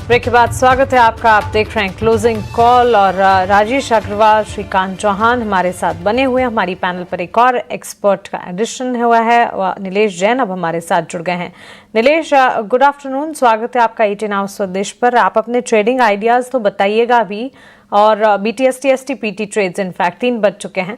Break के बाद स्वागत है आपका। आप देख रहे हैं क्लोजिंग कॉल और राजेश अग्रवाल, श्रीकांत चौहान हमारे साथ बने हुए हैं। हमारी पैनल पर एक और एक्सपर्ट का एडिशन हुआ है, नीलेश जैन अब हमारे साथ जुड़ गए हैं। नीलेश, गुड आफ्टरनून, स्वागत है आपका 18 आवर्स स्वदेश पर। आप अपने ट्रेडिंग आइडियाज तो बताइएगा अभी, और BTST ST PT trades in fact 3 बज चुके हैं,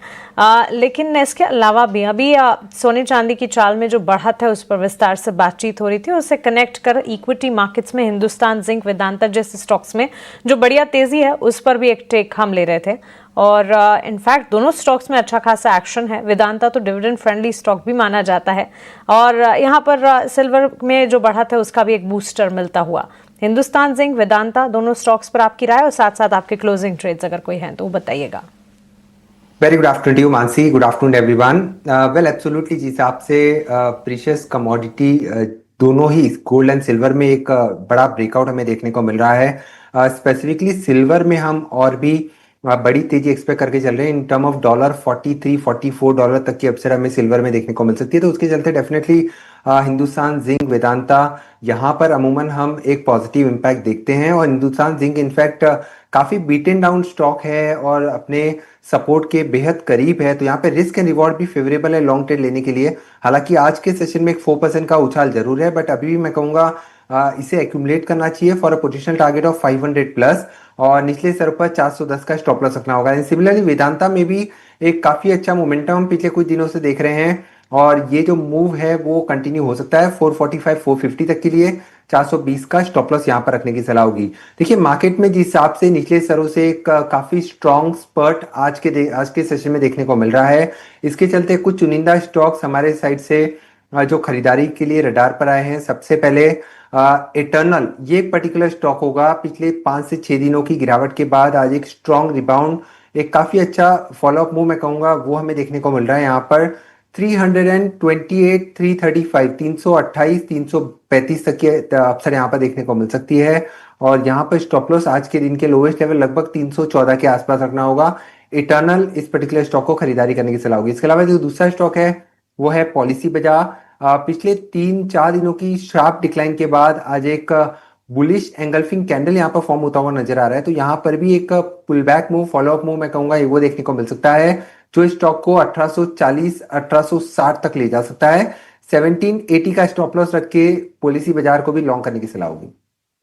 लेकिन इसके अलावा भी अभी सोने चांदी की चाल में जो बढ़त है उस पर विस्तार से बातचीत हो रही थी। उससे कनेक्ट कर इक्विटी मार्केट्स में हिंदुस्तान जिंक, वेदांता जैसे स्टॉक्स में जो बढ़िया तेजी है उस पर भी एक टेक हम ले रहे थे, और इनफैक्ट दोनों स्टॉक्स में अच्छा खासा एक्शन है। वेदांता तो डिविडेंड फ्रेंडली स्टॉक भी माना जाता है, और यहाँ पर सिल्वर में जो बढ़त है उसका भी एक बूस्टर मिलता हुआ। हिंदुस्तान जिंक, वेदांता दोनों स्टॉक्स पर आपकी राय और साथ साथ आपके क्लोजिंग ट्रेड्स अगर कोई हैं तो बताइएगा। Very good afternoon to you Mansi, good afternoon everyone. Well absolutely जिस हिसाब से प्रीशियस कमोडिटी दोनों ही गोल्ड एंड सिल्वर में एक बड़ा ब्रेकआउट हमें देखने को मिल रहा है। स्पेसिफिकली सिल्वर में हम और भी बड़ी तेजी एक्सपेक्ट करके चल रहे हैं। In term of dollar 43-44 dollar तक की अपसाइड हमें सिल्वर में देखने को मिल सकती है, तो उसके चलते डेफिनेटली हिंदुस्तान जिंक, वेदांता यहाँ पर अमूमन हम एक पॉजिटिव इम्पैक्ट देखते हैं। और हिंदुस्तान जिंक इनफैक्ट काफी बीटन डाउन स्टॉक है और अपने सपोर्ट के बेहद करीब है, तो यहाँ पे रिस्क एंड रिवॉर्ड भी फेवरेबल है लॉन्ग ट्रेड लेने के लिए। हालांकि आज के सेशन में एक 4% का उछाल जरूर है, बट अभी भी मैं कहूँगा इसे एक्यूमुलेट करना चाहिए for a positional target of 500 plus, और निचले स्तर पर 410 का स्टॉप लॉस रखना होगा। सिमिलरली वेदांता में भी एक काफी अच्छा मोमेंटम हम पिछले कुछ दिनों से देख रहे हैं, और ये जो मूव है वो कंटिन्यू हो सकता है 445-450 तक के लिए। 420 का स्टॉप लॉस यहाँ पर रखने की सलाह होगी। देखिए मार्केट में जिस हिसाब से निचले स्तरों से एक काफी स्ट्रॉन्ग स्पर्ट आज के सेशन में देखने को मिल रहा है, इसके चलते कुछ चुनिंदा स्टॉक्स हमारे साइड से जो खरीदारी के लिए रडार पर आए हैं। सबसे पहले इटर्नल, ये एक पर्टिकुलर स्टॉक होगा। पिछले 5 से 6 दिनों की गिरावट के बाद आज एक स्ट्रॉन्ग रिबाउंड, एक काफी अच्छा फॉलोअप मूव मैं कहूंगा वो हमें देखने को मिल रहा है। यहाँ पर 328, 335, 328, 335 तक की अवसर यहाँ पर देखने को मिल सकती है, और यहाँ पर स्टॉप लॉस आज के दिन के लोवेस्ट लेवल लगभग 314 के आसपास रखना होगा। इटर्नल इस पर्टिकुलर स्टॉक को खरीदारी करने की सलाह होगी। इसके अलावा जो दूसरा स्टॉक है वो है पॉलिसी बाजार। पिछले 3-4 दिनों की शार्प डिक्लाइन के बाद आज एक बुलिश एंगल्फिंग कैंडल यहाँ पर फॉर्म होता हुआ नजर आ रहा है, तो यहाँ पर भी एक pull back move, follow up move मैं कहूंगा वो देखने को मिल सकता है, जो स्टॉक को 1840-1860 तक ले जा सकता है। 1780 का स्टॉप लॉस रख के पॉलिसी बाजार को भी लॉन्ग करने की सलाह होगी।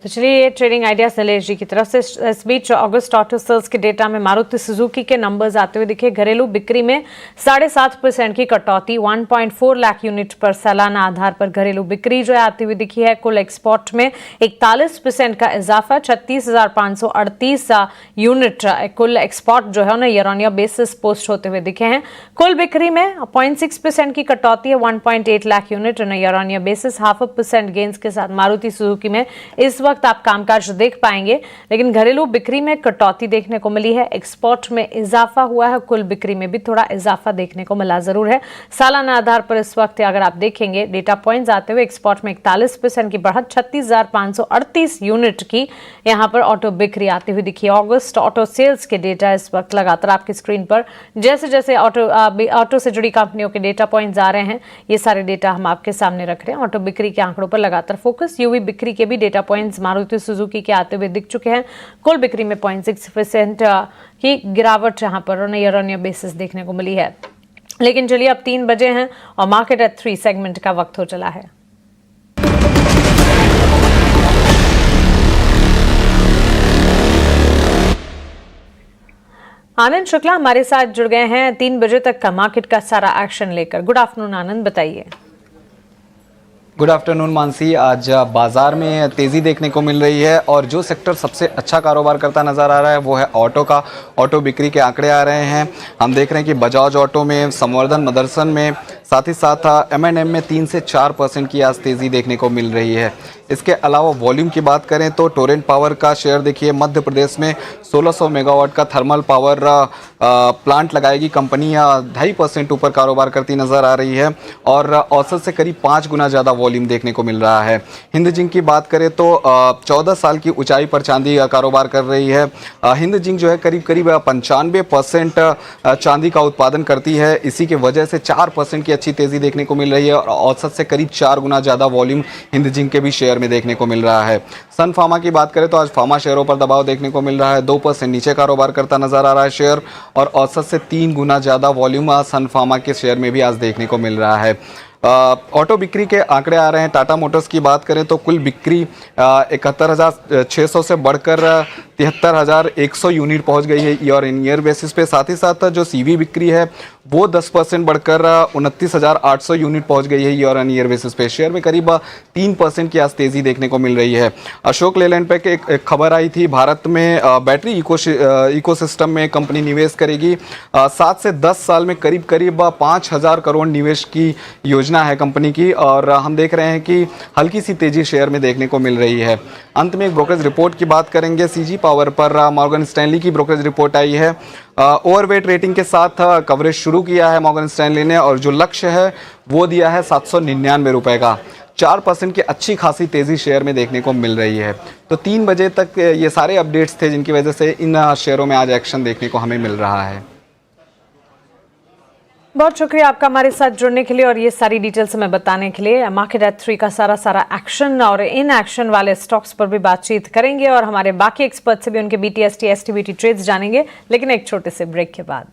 तो चलिए ट्रेडिंग आइडियाज नीलेश जी की तरफ से। इस बीच अगस्त ऑटो सेल्स के डेटा में मारुति सुजुकी के नंबर्स आते हुए दिखे। घरेलू बिक्री में 7.5% की कटौती, 1.4 लाख यूनिट पर सालाना आधार पर घरेलू बिक्री जो है आती हुई दिखी है। कुल एक्सपोर्ट में 41% का इजाफा, 36,538 यूनिट कुल एक्सपोर्ट जो है उन्हें year on year basis post होते हुए दिखे हैं। कुल बिक्री में 0.6% की कटौती है, 1.8 lakh unit year on year basis. 0.5% gains के साथ मारुति सुजुकी में इस वक्त आप कामकाज देख पाएंगे, लेकिन घरेलू बिक्री में कटौती देखने को मिली है। एक्सपोर्ट में इजाफा हुआ है, कुल बिक्री में भी थोड़ा इजाफा देखने को मिला जरूर है। सालाना आधार पर इस वक्त अगर आप देखेंगे डेटा पॉइंट्स आते हुए, एक्सपोर्ट में 41% की बढ़त, 36,538 यूनिट की यहां पर ऑटो बिक्री आती हुई दिखी। अगस्त ऑटो सेल्स के डेटा इस वक्त लगातार आपकी स्क्रीन पर जैसे जैसे ऑटो से जुड़ी कंपनियों के डेटा पॉइंट्स आ रहे हैं, ये सारे डेटा हम आपके सामने रख रहे हैं। ऑटो बिक्री के आंकड़ों पर लगातार फोकस। यूवी बिक्री के भी डेटा पॉइंट्स मारुति सुजुकी के आते हुए दिख चुके हैं। कुल बिक्री में 0.6% की गिरावट यहां per year on year basis देखने को मिली है। लेकिन चलिए अब 3 बजे हैं और मार्केट एट 3 सेगमेंट का वक्त हो चला है। आनंद शुक्ला हमारे साथ जुड़ गए हैं 3 बजे तक का मार्केट का सारा एक्शन लेकर। गुड आफ्टरनून आनंद, बताइए। Good afternoon Mansi. आज बाजार में तेज़ी देखने को मिल रही है, और जो सेक्टर सबसे अच्छा कारोबार करता नज़र आ रहा है वो है ऑटो का। ऑटो बिक्री के आंकड़े आ रहे हैं, हम देख रहे हैं कि बजाज ऑटो में, संवर्धन मदरसन में, साथ ही साथ M&M में 3 से 4% की आज तेज़ी देखने को मिल रही है। इसके अलावा वॉल्यूम की बात करें तो टोरेंट पावर का शेयर देखिए, मध्य प्रदेश में 1600 मेगावाट का थर्मल पावर प्लांट लगाएगी कंपनी, 2.5% ऊपर कारोबार करती नज़र आ रही है, और औसत से करीब 5 गुना ज़्यादा वॉल्यूम देखने को मिल रहा है। हिंद जिंक की बात करें तो 14 साल की ऊंचाई पर चांदी कारोबार कर रही है। हिंद जिंक जो है करीब 95% चांदी का उत्पादन करती है, इसी के वजह से 4% की अच्छी तेजी देखने को मिल रही है और औसत से करीब 4 गुना ज़्यादा वॉल्यूम हिंद जिंक के भी शेयर में देखने को मिल रहा है। सन फार्मा की बात करें तो आज फार्मा शेयरों पर दबाव देखने को मिल रहा है, 2% नीचे कारोबार करता नजर आ रहा है शेयर और औसत से 3 गुना ज़्यादा वॉल्यूम सन फार्मा के शेयर में भी आज देखने को मिल रहा है। ऑटो बिक्री के आंकड़े आ रहे हैं। टाटा मोटर्स की बात करें तो कुल बिक्री 71,600 से बढ़कर 73,100 यूनिट पहुंच गई है ईयर इन ईयर बेसिस पे। साथ ही साथ जो सीवी बिक्री है वो 10% बढ़कर 29,800 यूनिट पहुंच गई है ईयर इन ईयर बेसिस पे। शेयर में करीब 3% की आज तेजी देखने को मिल रही है। अशोक लेलैंड पे एक खबर आई थी, भारत में बैटरी इकोसिस्टम में कंपनी निवेश करेगी। 7 से 10 साल में करीब 5,000 करोड़ निवेश की योजना है कंपनी की और हम देख रहे हैं कि हल्की सी तेजी शेयर में देखने को मिल रही है। अंत में एक ब्रोकरेज रिपोर्ट की बात करेंगे। सीजी पावर पर मॉर्गन स्टैनली की ब्रोकरेज रिपोर्ट आई है। ओवरवेट रेटिंग के साथ कवरेज शुरू किया है मॉर्गन स्टैनली ने और जो लक्ष्य है वो दिया है 799 रुपए का। 4% की अच्छी खासी तेजी शेयर में देखने को मिल रही है। तो 3 बजे तक ये सारे अपडेट्स थे जिनकी वजह से इन शेयरों में आज एक्शन देखने को हमें मिल रहा है। बहुत शुक्रिया आपका हमारे साथ जुड़ने के लिए और ये सारी डिटेल्स हमें बताने के लिए। मार्केट एट 3 का सारा एक्शन और इन एक्शन वाले स्टॉक्स पर भी बातचीत करेंगे और हमारे बाकी एक्सपर्ट से भी उनके बीटीएसटी एसटीबीटी ट्रेड्स जानेंगे, लेकिन एक छोटे से ब्रेक के बाद।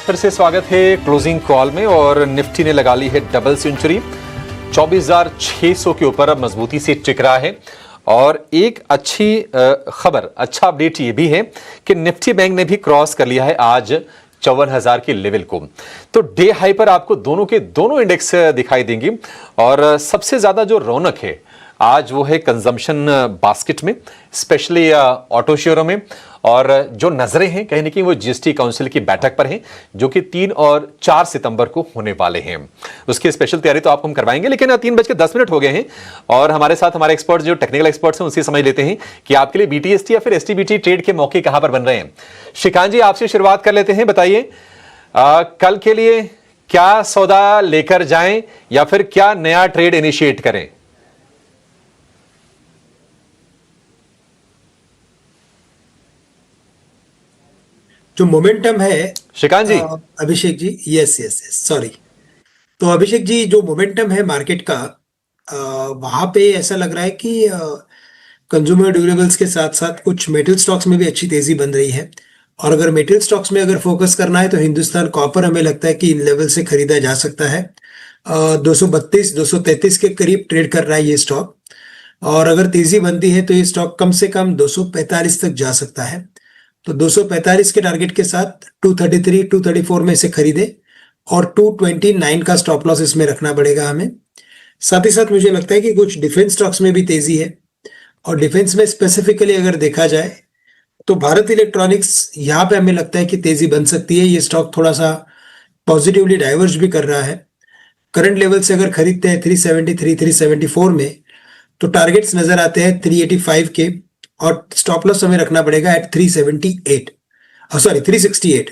फिर से स्वागत है क्लोजिंग कॉल में और निफ्टी ने लगा ली है डबल सेंचुरी, 24,600 के ऊपर अब मजबूती से टिक रहा है। और एक अच्छी खबर, अच्छा अपडेट ये भी है कि निफ्टी बैंक ने भी क्रॉस कर लिया है आज 54,000 के लेवल को। तो डे हाई पर आपको दोनों के दोनों इंडेक्स दिखाई देंगे और सबसे ज्यादा जो रौनक है आज वो है कंजम्पशन बास्केट में, स्पेशली ऑटो शेयरों में। और जो नजरें हैं कहीं ना कहीं वो जीएसटी काउंसिल की बैठक पर हैं जो कि 3 और 4 सितंबर को होने वाले हैं। उसकी स्पेशल तैयारी तो आपको हम करवाएंगे, लेकिन 3:10 हो गए हैं और हमारे साथ हमारे एक्सपर्ट जो टेक्निकल एक्सपर्ट्स हैं उनसे समझ लेते हैं कि आपके लिए बीटीएसटी या फिर एसटीबीटी ट्रेड के मौके कहां पर बन रहे हैं। श्रीकांत जी, आपसे शुरुआत कर लेते हैं। बताइए कल के लिए क्या सौदा लेकर जाएं या फिर क्या नया ट्रेड इनिशिएट करें? जो मोमेंटम है श्रीकांत जी। Abhishek ji, yes yes yes, sorry. तो अभिषेक जी, जो मोमेंटम है मार्केट का, वहां पे ऐसा लग रहा है कि कंज्यूमर ड्यूरेबल्स के साथ साथ कुछ मेटल स्टॉक्स में भी अच्छी तेजी बन रही है। और अगर मेटल स्टॉक्स में अगर फोकस करना है तो हिंदुस्तान कॉपर हमें लगता है कि इन लेवल से खरीदा जा सकता है। 232-233 के करीब ट्रेड कर रहा है ये स्टॉक और अगर तेजी बनती है तो ये स्टॉक कम से कम 245 तक जा सकता है। तो 245 के टारगेट के साथ 233, 234 में इसे खरीदे और 229 का स्टॉप लॉस इसमें रखना पड़ेगा हमें। साथ ही साथ मुझे लगता है कि कुछ डिफेंस स्टॉक्स में भी तेजी है और डिफेंस में स्पेसिफिकली अगर देखा जाए तो भारत इलेक्ट्रॉनिक्स यहाँ पे हमें लगता है कि तेजी बन सकती है। ये स्टॉक थोड़ा सा पॉजिटिवली डाइवर्ज भी कर रहा है। करंट लेवल से अगर खरीदते हैं 373, 374 में तो टारगेट्स नजर आते हैं 385 के और स्टॉप लॉस हमें रखना पड़ेगा एट 378, सॉरी 368।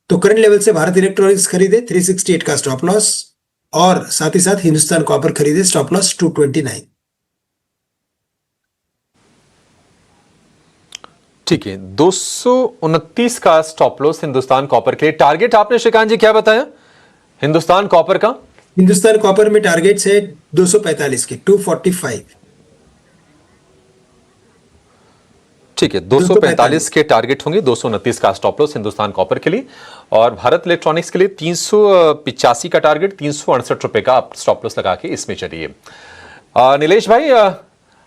तो करंट लेवल से भारत इलेक्ट्रॉनिक्स खरीदे 368 का स्टॉप लॉस और साथ ही साथ हिंदुस्तान कॉपर खरीदे स्टॉप लॉस 229। ठीक है, 229 का स्टॉप लॉस हिंदुस्तान कॉपर के लिए। टारगेट आपने श्रीकांत जी क्या बताया हिंदुस्तान कॉपर का? हिंदुस्तान कॉपर में टारगेट्स है 245 के, 245। ठीक है, 245 के टारगेट होंगे, 229 का स्टॉप लॉस हिंदुस्तान कॉपर के लिए। और भारत इलेक्ट्रॉनिक्स के लिए 385 का टारगेट, 368 रुपए का आप स्टॉप लॉस लगा के इसमें चलिए। नीलेश भाई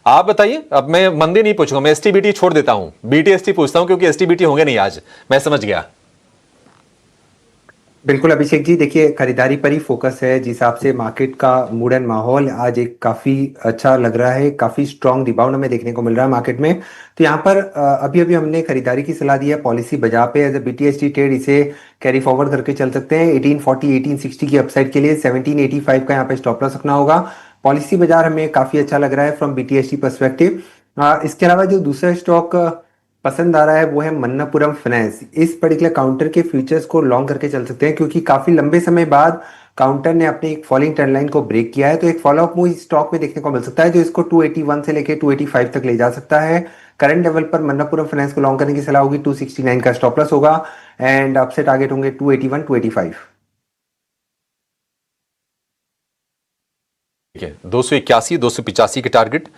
आप बताइए। अब मैं मंदी नहीं पूछूंगा, मैं एसटीबीटी छोड़ देता हूं, बीटीएसटी पूछता हूं क्योंकि एसटीबीटी होंगे नहीं आज, मैं समझ गया। बिल्कुल अभिषेक जी, देखिए खरीदारी पर ही फोकस है। जिस हिसाब से मार्केट का मूड एंड माहौल आज एक काफी अच्छा लग रहा है, काफी स्ट्रांग रिबाउंड हमें देखने को मिल रहा है मार्केट में। तो यहाँ पर अभी अभी हमने खरीदारी की सलाह दी है पॉलिसी बजा पे। एज ए बीटीएसटी ट्रेड इसे कैरी फॉरवर्ड करके चल सकते हैं। 1840, 1860 की अपसाइड के लिए 1785 का यहाँ पे स्टॉप लॉस रखना होगा। पॉलिसी बाजार हमें काफी अच्छा लग रहा है फ्रॉम बीटीएसटी पर्सपेक्टिव। इसके अलावा जो दूसरा स्टॉक पसंद आ रहा है वो है मन्नापुरम फाइनेंस। इस पर्टिकुलर काउंटर के फ्यूचर्स को लॉन्ग करके चल सकते हैं क्योंकि काफी लंबे समय बाद काउंटर ने अपनी एक फॉलिंग ट्रेंड लाइन को ब्रेक किया है। तो एक फॉलोअप मूव स्टॉक में देखने को मिल सकता है जो इसको 281 से लेके 285 तक ले जा सकता है। करंट लेवल पर मन्नपुरम फाइनेंस को लॉन्ग करने की सलाह होगी। 269 का स्टॉप लॉस होगा एंड अपसे टारगेट होंगे 281 285। ठीक है, 281 285 के टारगेट।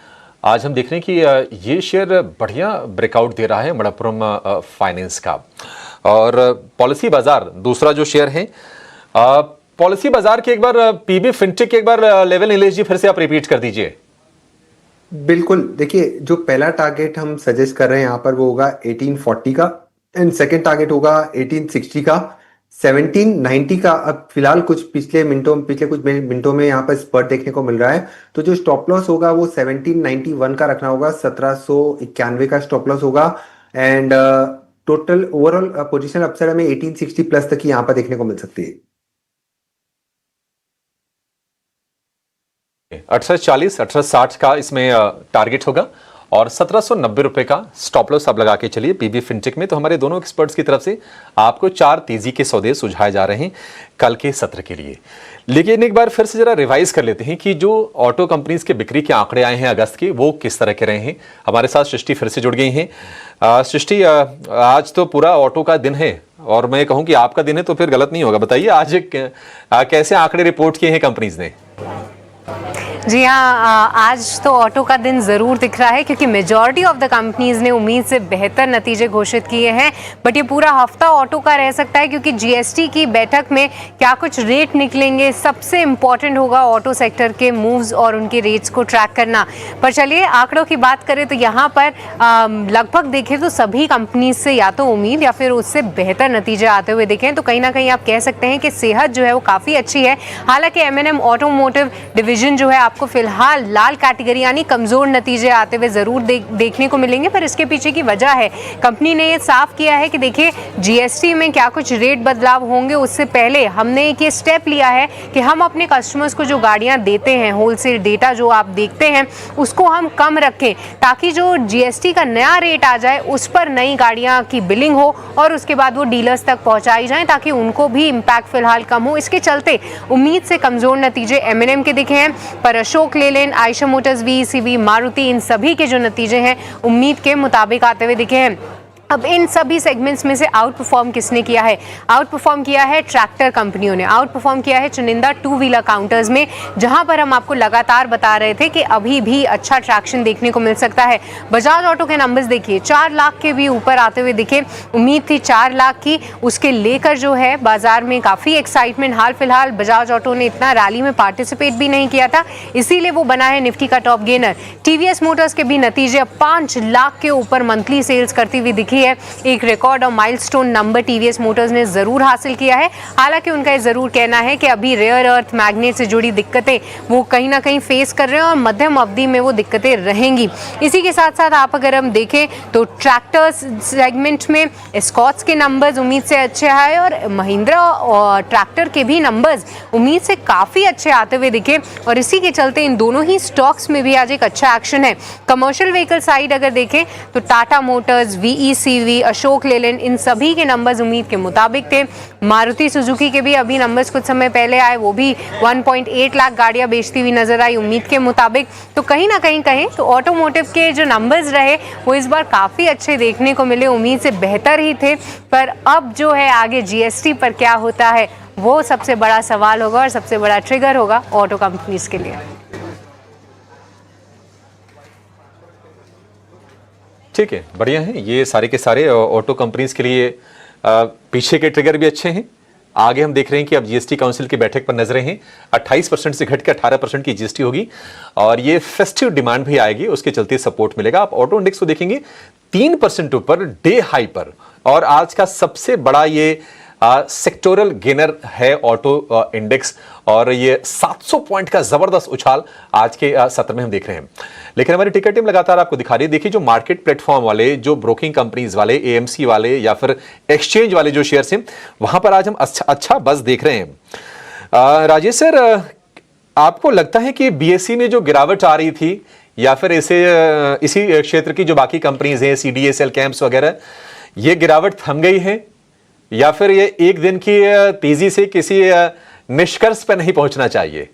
आज हम देख रहे हैं कि ये शेयर बढ़िया ब्रेकआउट दे रहा है मणप्पुरम फाइनेंस का। और पॉलिसी बाजार दूसरा जो शेयर है, पॉलिसी बाजार के एक बार पीबी फिनटेक के एक बार लेवल नीलेश जी फिर से आप रिपीट कर दीजिए। बिल्कुल, देखिए जो पहला टारगेट हम सजेस्ट कर रहे हैं यहाँ पर वो होगा 1840 का एंड सेकंड टारगेट होगा 1860 का। 1790 का अब फिलहाल पिछले कुछ मिनटों में यहाँ पर स्पर्ट देखने को मिल रहा है, तो जो स्टॉप लॉस होगा वो 1791 का रखना होगा। 1791 का स्टॉप लॉस होगा and total overall position upside हमें 1860 प्लस तक की यहाँ पर देखने को मिल सकती है। 1840 1860 का इसमें टारगेट होगा और 1790 रुपए का स्टॉप लॉस आप लगा के चलिए पीबी फिनटेक में। तो हमारे दोनों एक्सपर्ट्स की तरफ से आपको 4 तेजी के सौदे सुझाए जा रहे हैं कल के सत्र के लिए। लेकिन एक बार फिर से जरा रिवाइज कर लेते हैं कि जो ऑटो कंपनीज के बिक्री के आंकड़े आए हैं अगस्त के, वो किस तरह के रहे हैं। हमारे साथ सृष्टि फिर से जुड़ गई हैं। सृष्टि, आज तो पूरा ऑटो का दिन है और मैं कहूं कि आपका दिन है तो फिर गलत नहीं होगा। बताइए आज कैसे आंकड़े रिपोर्ट किए हैं कंपनीज ने? जी हाँ, आज तो ऑटो का दिन ज़रूर दिख रहा है क्योंकि मेजॉरिटी ऑफ द कंपनीज ने उम्मीद से बेहतर नतीजे घोषित किए हैं। बट ये पूरा हफ्ता ऑटो का रह सकता है क्योंकि जीएसटी की बैठक में क्या कुछ रेट निकलेंगे, सबसे इम्पॉर्टेंट होगा ऑटो सेक्टर के मूव्स और उनके रेट्स को ट्रैक करना। पर चलिए आंकड़ों की बात करें तो यहाँ पर लगभग देखें तो सभी कंपनीज से या तो उम्मीद या फिर उससे बेहतर नतीजे आते हुए दिखें। तो कहीं ना कहीं आप कह सकते हैं कि सेहत जो है वो काफ़ी अच्छी है। हालांकि M&M ऑटोमोटिव डिवीजन जो है आपको फिलहाल लाल कैटेगरी यानी कमजोर नतीजे आते हुए जरूर देखने को मिलेंगे, पर इसके पीछे की वजह है कंपनी ने ये साफ किया है कि देखिए जीएसटी में क्या कुछ रेट बदलाव होंगे उससे पहले हमने एक ये स्टेप लिया है कि हम अपने कस्टमर्स को जो गाड़ियां देते हैं, होलसेल डेटा जो आप देखते हैं उसको हम कम रखें ताकि जो जीएसटी का नया रेट आ जाए उस पर नई गाड़ियां की बिलिंग हो और उसके बाद वो डीलर्स तक पहुंचाई जाए ताकि उनको भी इम्पैक्ट फिलहाल कम हो। इसके चलते उम्मीद से कमजोर नतीजे M&M के दिखे हैं, पर अशोक लेलैंड, आयशर मोटर्स, VECV, मारुति, इन सभी के जो नतीजे हैं उम्मीद के मुताबिक आते हुए दिखे हैं। अब इन सभी सेगमेंट्स में से आउट परफॉर्म किसने किया है? आउट परफॉर्म किया है ट्रैक्टर कंपनियों ने, आउट परफॉर्म किया है चुनिंदा 2 व्हीलर काउंटर्स में, जहां पर हम आपको लगातार बता रहे थे कि अभी भी अच्छा ट्रैक्शन देखने को मिल सकता है। बजाज ऑटो के नंबर्स देखिए 4 लाख के भी ऊपर आते हुए दिखे। उम्मीद थी 4 लाख की, उसके लेकर जो है बाजार में काफ़ी एक्साइटमेंट। हाल फिलहाल बजाज ऑटो ने इतना रैली में पार्टिसिपेट भी नहीं किया था, इसीलिए वो बना है निफ्टी का टॉप गेनर। टीवीएस मोटर्स के भी नतीजे अब 5 लाख के ऊपर मंथली सेल्स करती हुई दिखी है। एक रिकॉर्ड और माइलस्टोन नंबर टीवीएस मोटर्स ने जरूर हासिल किया है। हालांकि उनका ये जरूर कहना है कि अभी रेयर अर्थ मैग्नेट से जुड़ी दिक्कतें वो कहीं ना कहीं फेस कर रहे हैं और मध्यम अवधि में वो दिक्कतें रहेंगी। इसी के साथ साथ आप अगर हम देखें तो ट्रैक्टर्स सेगमेंट में एस्कॉट्स के नंबर्स उम्मीद से अच्छे आए और महिंद्रा और ट्रैक्टर के भी नंबर्स उम्मीद से काफी अच्छे आते हुए दिखे और इसी के चलते इन दोनों ही स्टॉक्स में भी आज एक अच्छा एक्शन है। कमर्शियल व्हीकल साइड अगर देखें तो टाटा मोटर्स, VECV, अशोक लेलैंड, इन सभी के नंबर्स उम्मीद के मुताबिक थे। मारुति सुजुकी के भी अभी नंबर्स कुछ समय पहले आए, वो भी 1.8 लाख गाड़ियां बेचती हुई नजर आई उम्मीद के मुताबिक। तो कहीं ना कहीं कहें तो ऑटोमोटिव के जो नंबर्स रहे वो इस बार काफी अच्छे देखने को मिले, उम्मीद से बेहतर ही थे। पर अब जो है आगे जीएसटी पर क्या होता है वो सबसे बड़ा सवाल होगा और सबसे बड़ा ट्रिगर होगा ऑटो कंपनीज के लिए। ठीक है, बढ़िया है। ये सारे के सारे ऑटो कंपनीज के लिए पीछे के ट्रिगर भी अच्छे हैं। आगे हम देख रहे हैं कि अब जीएसटी काउंसिल की बैठक पर नजरें हैं। 28% से घट के 18% की जीएसटी होगी और ये फेस्टिव डिमांड भी आएगी, उसके चलते सपोर्ट मिलेगा। आप ऑटो इंडेक्स को देखेंगे 3% ऊपर डे हाई पर, और आज का सबसे बड़ा ये सेक्टोरल गेनर है ऑटो इंडेक्स और ये 700 पॉइंट का जबरदस्त उछाल आज के सत्र में हम देख रहे हैं। लेकिन हमारी टिकर टीम लगातार आपको दिखा रही है। देखिए जो मार्केट प्लेटफॉर्म वाले, जो ब्रोकिंग कंपनीज वाले, एएमसी वाले या फिर एक्सचेंज वाले जो शेयर्स हैं, वहां पर आज हम अच्छा बस देख रहे हैं। राजेश सर, आपको लगता है कि बीएसई में जो गिरावट आ रही थी या फिर इसी क्षेत्र की जो बाकी कंपनीज हैं, CDSL, कैंप्स वगैरह, ये गिरावट थम गई है या फिर ये एक दिन की तेजी से किसी निष्कर्ष पर नहीं पहुंचना चाहिए?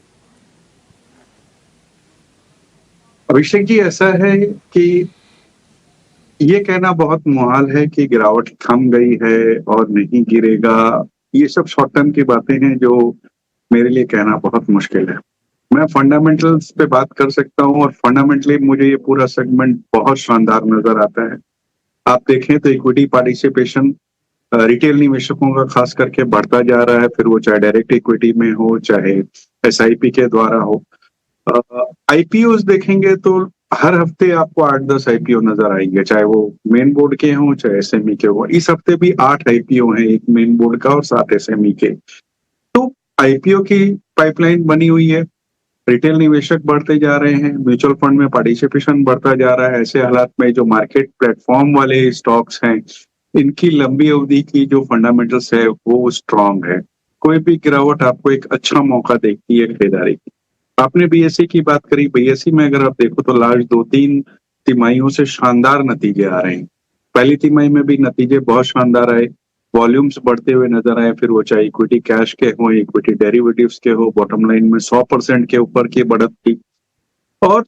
अभिषेक जी, ऐसा है कि ये कहना बहुत मुहाल है कि गिरावट थम गई है और नहीं गिरेगा। ये सब शॉर्ट टर्म की बातें हैं जो मेरे लिए कहना बहुत मुश्किल है। मैं फंडामेंटल्स पे बात कर सकता हूँ और फंडामेंटली मुझे ये पूरा सेगमेंट बहुत शानदार नजर आता है। आप देखें तो इक्विटी पार्टिसिपेशन रिटेल निवेशकों का खास करके बढ़ता जा रहा है, फिर वो चाहे डायरेक्ट इक्विटी में हो चाहे एसआईपी के द्वारा हो। आईपीओ देखेंगे तो हर हफ्ते आपको 8-10 आईपीओ नजर आएंगे, चाहे वो मेन बोर्ड के हों चाहे एसएमई के हों। इस हफ्ते भी 8 आईपीओ हैं, एक मेन बोर्ड का और 7 एसएमई के। तो आईपीओ की पाइपलाइन बनी हुई है, रिटेल निवेशक बढ़ते जा रहे हैं, म्यूचुअल फंड में पार्टिसिपेशन बढ़ता जा रहा है। ऐसे हालात में जो मार्केट प्लेटफॉर्म वाले स्टॉक्स हैं, इनकी लंबी अवधि की जो फंडामेंटल्स है वो स्ट्रांग है। कोई भी गिरावट आपको एक अच्छा मौका देती है खरीदारी की। आपने बीएसई की बात करी, बीएसई में अगर आप देखो तो लास्ट 2-3 तिमाहियों से शानदार नतीजे आ रहे हैं। पहली तिमाही में भी नतीजे बहुत शानदार आए, वॉल्यूम्स बढ़ते हुए नजर आए, फिर वो चाहे इक्विटी कैश के हो, इक्विटी डेरिवेटिव्स के हो, बॉटम लाइन में 100% के ऊपर की बढ़त थी। और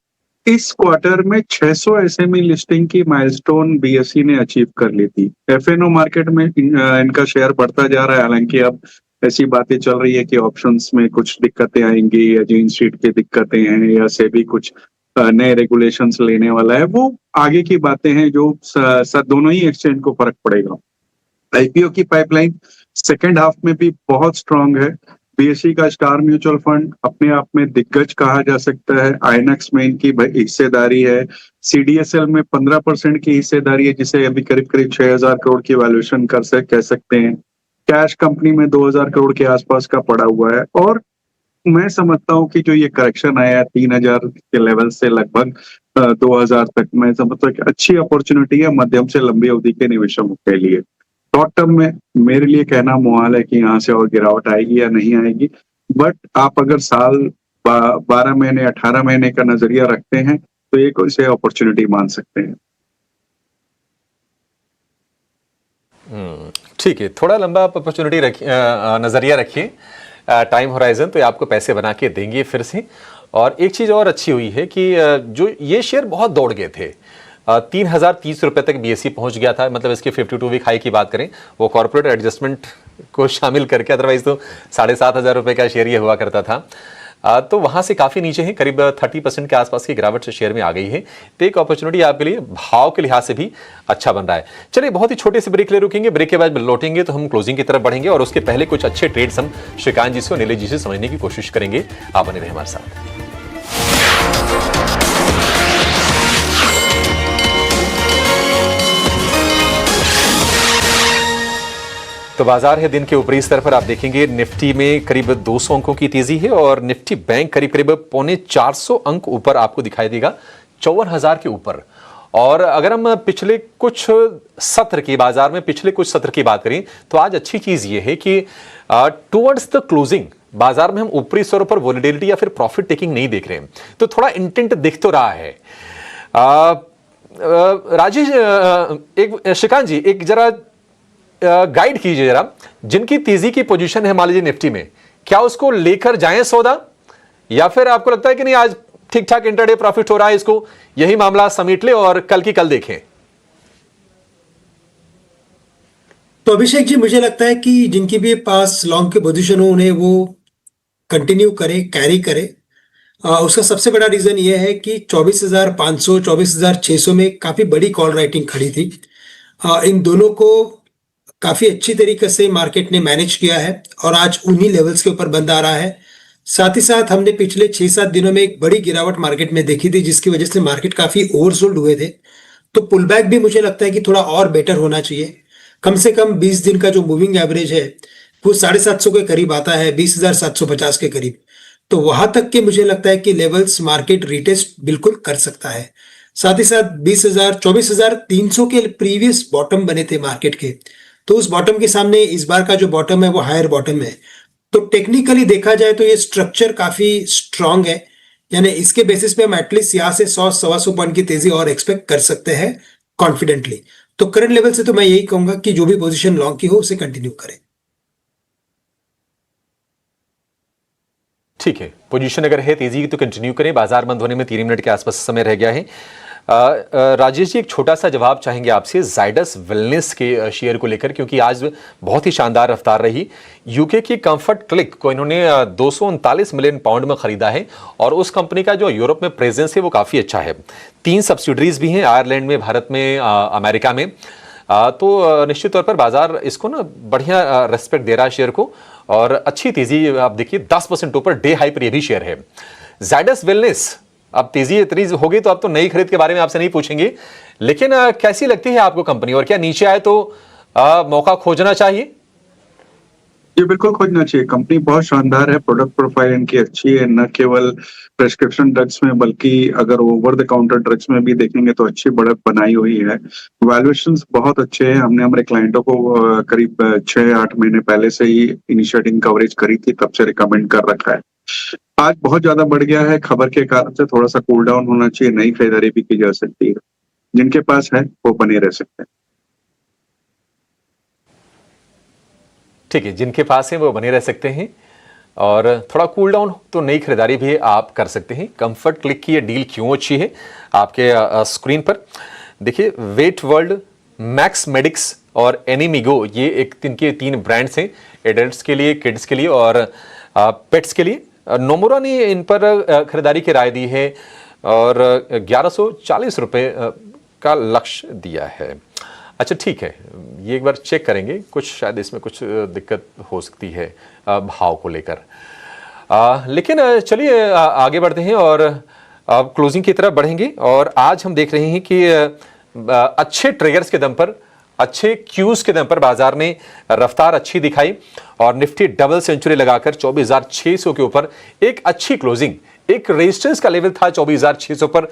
इस क्वार्टर में 600 एसएमई लिस्टिंग की माइलस्टोन बीएसई ने अचीव कर ली थी। एफएनओ मार्केट में इनका शेयर बढ़ता जा रहा है, हालांकि अब ऐसी बातें चल रही है कि ऑप्शंस में कुछ दिक्कतें आएंगी या जीन स्ट्रीट की दिक्कतें हैं या सेबी कुछ नए रेगुलेशंस लेने वाला है। वो आगे की बातें हैं जो दोनों ही एक्सचेंज को फर्क पड़ेगा। आईपीओ की पाइपलाइन सेकेंड हाफ में भी बहुत स्ट्रांग है। बीएसई का स्टार म्यूचुअल फंड अपने आप में दिग्गज कहा जा सकता है। आईएनएक्स में इनकी हिस्सेदारी है, सीडीएसएल में 15% की हिस्सेदारी है, जिसे अभी करीब करीब 6000 करोड़ की वैल्यूएशन कह सकते हैं। कैश कंपनी में 2000 करोड़ के आसपास का पड़ा हुआ है। और मैं समझता हूँ कि जो ये करेक्शन आया 3000 के लेवल से लगभग 2000 तक, मैं समझता हूँ कि अच्छी अपॉर्चुनिटी है मध्यम से लंबी अवधि के निवेशकों के लिए। शॉर्ट टर्म में मेरे लिए कहना मुहाल है कि यहाँ से और गिरावट आएगी या नहीं आएगी, बट आप अगर साल 12 महीने 18 महीने का नजरिया रखते हैं तो एक इसे अपॉर्चुनिटी मान सकते हैं। ठीक है, थोड़ा लंबा आप अपॉर्चुनिटी नजरिया रखिए, टाइम होराइजन, तो ये आपको पैसे बना के देंगे फिर से। और एक चीज और अच्छी हुई है कि जो ये शेयर बहुत दौड़ गए थे, 3030 रुपए तक बीएसई पहुंच गया था, मतलब इसके 52 वीक हाई की बात करें वो कॉर्पोरेट एडजस्टमेंट को शामिल करके, अदरवाइज तो 7500 रुपए का शेयर ये हुआ करता था। तो वहां से काफी नीचे है, करीब 30% के आसपास की गिरावट से शेयर में आ गई है। तो एक अपॉर्चुनिटी आपके लिए भाव के लिहाज से भी अच्छा बन रहा है। चलिए बहुत ही छोटे से ब्रेक ले रुकेंगे, ब्रेक के बाद लौटेंगे तो हम क्लोजिंग की तरफ बढ़ेंगे और उसके पहले कुछ अच्छे ट्रेड्स हम श्रीकांत जी से और नीलेश जी से समझने की कोशिश करेंगे। आप बने रहे हमारे साथ। तो बाजार है दिन के ऊपरी स्तर पर, आप देखेंगे निफ्टी में करीब 200 अंकों की तेजी है और निफ्टी बैंक करीब करीब 450 अंक ऊपर आपको दिखाई देगा, 54,000 के ऊपर। और अगर हम पिछले कुछ सत्र की बाजार में पिछले कुछ सत्र की बात करें तो आज अच्छी चीज ये है कि टुवर्ड्स द क्लोजिंग बाजार में हम ऊपरी स्तरों पर वोलेटिलिटी या फिर प्रॉफिट टेकिंग नहीं देख रहे हैं, तो थोड़ा इंटेंट दिख तो रहा है। राजेश, एक श्रीकांत जी, एक जरा गाइड कीजिए जरा, जिनकी तेजी की पोजीशन है मान लीजिए निफ्टी में, क्या उसको लेकर जाएं सौदा, या फिर आपको लगता है कि नहीं आज ठीक ठाक इंटरडे प्रॉफिट हो रहा है, इसको यही मामला समेट ले और कल की कल देखें? तो अभिषेक जी, मुझे लगता है कि जिनकी भी पास लॉन्ग की पोजीशन हो उन्हें वो कंटिन्यू करे, कैरी करे। उसका सबसे बड़ा रीजन ये है कि 24,500 24,600 में काफी बड़ी कॉल राइटिंग खड़ी थी। इन दोनों को काफी अच्छी तरीके से मार्केट ने मैनेज किया है और आज उन्हीं लेवल्स के ऊपर बंद आ रहा है। साथ ही साथ हमने पिछले 6-7 दिनों में एक बड़ी गिरावट मार्केट में देखी थी, जिसकी वजह से मार्केट काफी ओवरसोल्ड हुए थे। तो पुल बैक भी मुझे लगता है कि थोड़ा और बेटर होना चाहिए। कम से कम 20 दिन का जो मूविंग एवरेज है वो 750 के करीब आता है, 20,750 के करीब। तो वहां तक के मुझे लगता है कि लेवल्स मार्केट रिटेस्ट बिल्कुल कर सकता है। साथ ही साथ 24,300 के प्रीवियस बॉटम बने थे मार्केट के, तो उस बॉटम के सामने इस बार का जो बॉटम है वो हायर बॉटम है। तो टेक्निकली देखा जाए तो ये स्ट्रक्चर काफी स्ट्रांग है, यानी इसके बेसिस पे हम एटलीस्ट यहाँ से 100-125 पॉइंट की तेजी और एक्सपेक्ट कर सकते हैं कॉन्फिडेंटली। तो करंट लेवल से तो मैं यही कहूंगा कि जो भी पोजीशन लॉन्ग की हो उसे कंटिन्यू करें। ठीक है, पोजीशन अगर है तेजी की तो कंटिन्यू करें। बाजार बंद होने में 3 मिनट के आसपास समय रह गया है। राजेश जी, एक छोटा सा जवाब चाहेंगे आपसे जाइडस वेलनेस के शेयर को लेकर, क्योंकि आज बहुत ही शानदार रफ्तार रही। यूके की कंफर्ट क्लिक को इन्होंने 239 मिलियन पाउंड में खरीदा है और उस कंपनी का जो यूरोप में प्रेजेंस है वो काफ़ी अच्छा है। 3 सब्सिडरीज भी हैं, आयरलैंड में, भारत में, अमेरिका में। तो निश्चित तौर पर बाजार इसको ना बढ़िया रेस्पेक्ट दे रहा है शेयर को, और अच्छी तेजी आप देखिए 10% ऊपर डे हाई पर ये भी शेयर है। जाइडस वेलनेस, अब तेजी इतनी हो गई तो अब तो नई खरीद के बारे में आपसे नहीं पूछेंगे, लेकिन कैसी लगती है आपको कंपनी, और क्या नीचे आए तो मौका खोजना चाहिए? ये बिल्कुल खोजना चाहिए। कंपनी बहुत शानदार है, प्रोडक्ट प्रोफाइल इनकी अच्छी है, न केवल प्रेस्क्रिप्शन ड्रग्स में बल्कि अगर ओवर द काउंटर ड्रग्स में भी देखेंगे तो अच्छी बढ़त बनाई हुई है। वैल्यूएशंस बहुत अच्छे हैं। हमने हमारे क्लाइंटों को करीब 6-8 महीने पहले से ही इनिशिएटिंग कवरेज करी थी, तब से रिकमेंड कर रखा है। आज बहुत ज्यादा बढ़ गया है, खबर के कारण से थोड़ा सा कूल डाउन होना चाहिए, नई खरीदारी भी की जा सकती है। जिनके पास है वो बने रह सकते हैं। ठीक है, जिनके पास है वो बने रह सकते हैं, और थोड़ा कूल डाउन तो नई खरीदारी भी आप कर सकते हैं। कंफर्ट क्लिक की ये डील क्यों अच्छी है, आपके स्क्रीन पर देखिए। वेट वर्ल्ड, मैक्स मेडिक्स और एनिमिगो, ये इनके 3 ब्रांड्स हैं, एडल्ट्स के लिए, किड्स के लिए और पेट्स के लिए। नोमुरा ने इन पर खरीदारी की राय दी है और 1140 रुपये का लक्ष्य दिया है। अच्छा ठीक है, ये एक बार चेक करेंगे, कुछ शायद इसमें कुछ दिक्कत हो सकती है भाव को लेकर। लेकिन चलिए आगे बढ़ते हैं और अब क्लोजिंग की तरफ बढ़ेंगे। और आज हम देख रहे हैं कि अच्छे ट्रिगर्स के दम पर, अच्छे क्यूज के दम पर बाजार ने रफ्तार अच्छी दिखाई और निफ्टी डबल सेंचुरी लगाकर 24,600 के ऊपर एक अच्छी क्लोजिंग। एक रेजिस्टेंस का लेवल था 24,600 पर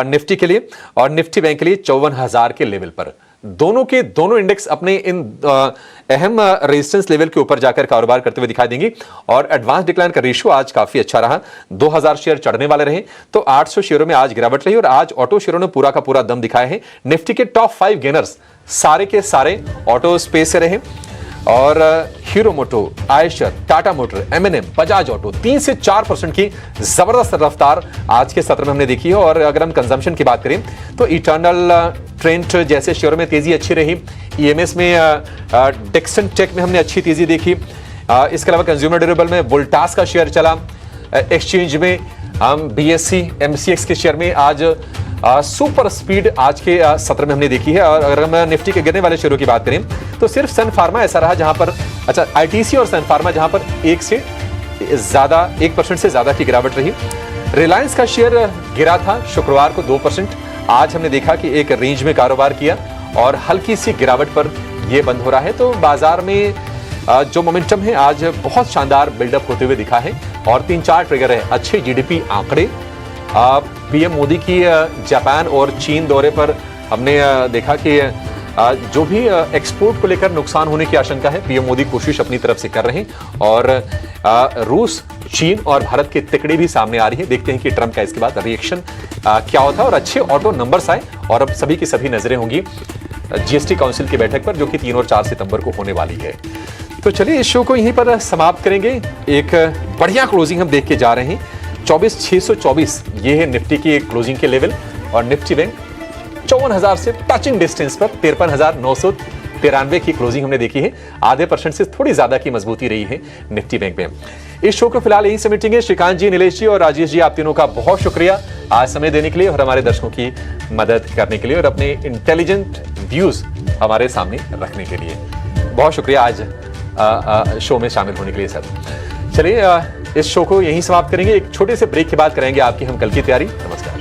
निफ्टी के लिए, और निफ्टी बैंक के लिए 54,000 के लेवल पर। दोनों के दोनों इंडेक्स अपने इन अहम रेजिस्टेंस लेवल के ऊपर जाकर कारोबार करते हुए दिखाई देंगे। और एडवांस डिक्लाइन का रेशियो आज काफी अच्छा रहा, 2000 शेयर चढ़ने वाले रहे तो 800 शेयरों में आज गिरावट रही। और आज ऑटो शेयरों ने पूरा का पूरा दम दिखाया है। निफ्टी के टॉप 5 गेनर्स सारे के सारे ऑटो स्पेस से रहे, और Hero Moto, Eicher, Tata Motor, M&M, Bajaj Auto 3 से 4% की जबरदस्त रफ्तार आज के सत्र में हमने देखी है। और अगर हम कंजम्पशन की बात करें तो इटर्नल ट्रेंट जैसे शेयरों में तेजी अच्छी रही। EMS में डेक्सन टेक में हमने अच्छी तेजी देखी। इसके अलावा कंज्यूमर ड्यूरेबल में वोल्टास का शेयर चला। एक्सचेंज में हम BSE MCX के शेयर में आज सुपर स्पीड आज के सत्र में हमने देखी है। और अगर हम निफ्टी के गिरने वाले शेयरों की बात करें तो सिर्फ सन फार्मा ऐसा रहा जहां पर, अच्छा ITC और सन फार्मा जहां पर 1% से ज्यादा की गिरावट रही। रिलायंस का शेयर गिरा था शुक्रवार को 2%, आज हमने देखा कि एक रेंज में कारोबार किया और हल्की सी गिरावट पर यह बंद हो रहा है। तो बाजार में जो मोमेंटम है आज बहुत शानदार बिल्डअप होते हुए दिखा है। और 3-4 ट्रिगर है, अच्छे GDP आंकड़े। PM मोदी की जापान और चीन दौरे पर हमने देखा कि जो भी एक्सपोर्ट को लेकर नुकसान होने की आशंका है, PM मोदी कोशिश अपनी तरफ से कर रहे हैं। और रूस, चीन और भारत की तिकड़ी भी सामने आ रही है। देखते हैं कि ट्रंप का इसके बाद रिएक्शन क्या होता है। और अच्छे ऑटो नंबर्स आए और अब सभी की सभी नजरें होंगी GST काउंसिल की बैठक पर, जो कि 3 और 4 सितंबर को होने वाली है। तो चलिए इस शो को यहीं पर समाप्त करेंगे। एक बढ़िया क्लोजिंग हम देख के जा रहे हैं, 24,624 ये है निफ्टी की क्लोजिंग के लेवल। और निफ्टी बैंक 54,000 से टचिंग डिस्टेंस पर 53,993 की क्लोजिंग हमने देखी है। आधे % से थोड़ी ज्यादा की मजबूती रही है निफ्टी बैंक में। इस शो को फिलहाल यही समेटेंगे। श्रीकांत जी, नीलेश जी और राजेश जी, आप तीनों का बहुत शुक्रिया आज समय देने के लिए और हमारे दर्शकों की मदद करने के लिए और अपने इंटेलिजेंट व्यूज हमारे सामने रखने के लिए। बहुत शुक्रिया आज शो में शामिल होने के लिए सर। चलिए इस शो को यहीं समाप्त करेंगे। एक छोटे से ब्रेक के बाद करेंगे आपकी हम कल की तैयारी। नमस्कार।